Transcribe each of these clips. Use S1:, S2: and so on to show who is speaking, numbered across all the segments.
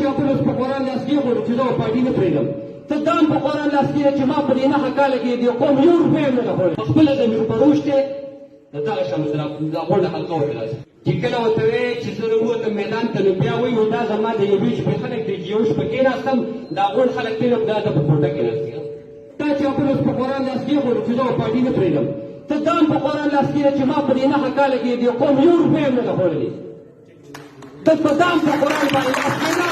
S1: چې خپل په قرآن لاس کې غواړي چې زه پارټي نه پرېږدم ته دا هم په قرآن لاس کې چې ما په دې نهه کاله کې دې قوم یو روپۍ هم نه ده خوړلې خپله زمین فروش دی د دغه شان سره دا غونډه حلقه وکړه چې کله ورته وایې چې زه راووتم میدان ته نو بیا وایي نو دا زما د یوې شپې خلک دی چې یو شپه کېناستم دا غونډ خلک کېنم دا ده په کوټه کېناستي دا چې خپل په قرآن لاس کې غواړي چې زه پارټي نه پرېږدم ته دا هم په قرآن لاس کې چې ما په دې نهه کاله کې دې قوم یو روپۍ هم نه ده خوړلې ته په دا هم په قرآن باندې لاس کېږده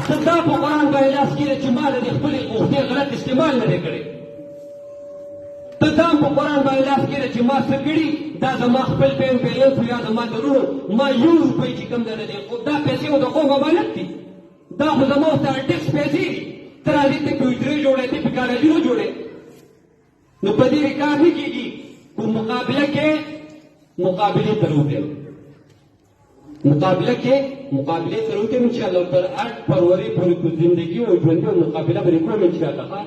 S1: ته دا په قرآن باندې لاس کېږده چې ما د دې خپلې غوښتې غلط استعمال نه دی کړی ته دا هم په قرآن باندې لاس کېږده چې ما څه کړي دا زما خپل پیم بیلنس یا زما د وروڼو ما یو روپۍ چې کوم دی دا پیسې خو د قوم امانت دي دا خو زما ورته ټکس پیسې دي ته راځې ته کویترې جوړې ته په کاراجونه جوړې نو په دې کار نه کېږي خو مقابله کې مقابلې ته روتیم مقابله کې مقابلې ته روتیم انشاءالله تر 8 فروری پورې په زندګي او ژوند او مقابله به کوم انشاءالله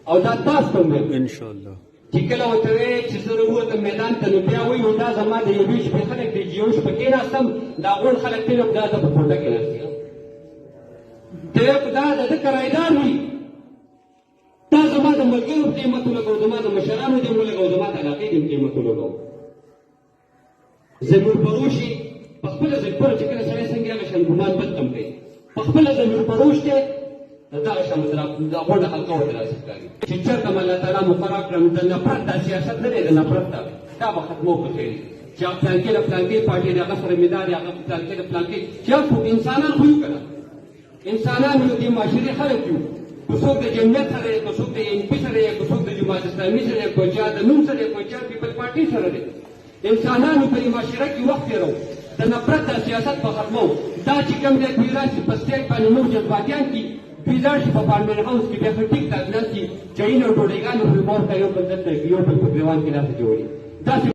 S1: او دا تاسو ته مې انشاءالله چې کله ورته وایې چې زه راووتم میدان ته نو بیا وایي نو دا زما د یوې شپې خلک دی چې یو شپه کېناستم دا غونډ خلک کېنم دا ده په کوټه کېناستي ته دا د ده کرایدار وي دا زما د ملګرو قیمت ولګوو زما د مشرانو دې ولګوو زما د علاقې دې قیمت ولګوو زمین فروش یې په خپله ذکر چې کله سړی څنګه هغه شان ګمان بد کم کوي په خپله زمین فروش دی د دغه شان سره دا غونډه حلقه ورته داسې ښکاري چې چېرته مو الله تعالی مقرر کړم د نفرت دا سیاست نه دی د نفرت دا به ختمو په خیر چې هغه پلانکې د پلانکې پارټۍ د هغه سره مدار یا هغه پلانکې د پلانکې چې خو انسانان خو یو که نه انسانان یو دې معاشرې خلک یو که څوک د جمعیت سره دی که څوک د ان پي سره دی که څوک د جماعت اسلامي سره دی که چا د نوم سره دی که چا پیپل پارټۍ سره دی انسانانو په دې معاشره کې وخت تېرو د نفرت دا سیاست به ختمو دا چې کوم دی دوی راشي په سټیج باندې نور جذباتیان کي دوی لاړ شي په پارلمنټ هاوس کې بیا ښه ټیک ټاک ناست دي چایونه او ډوډۍ ګانې خو یو بل ته یو بل په ګریوان کې داسې جوړي داسې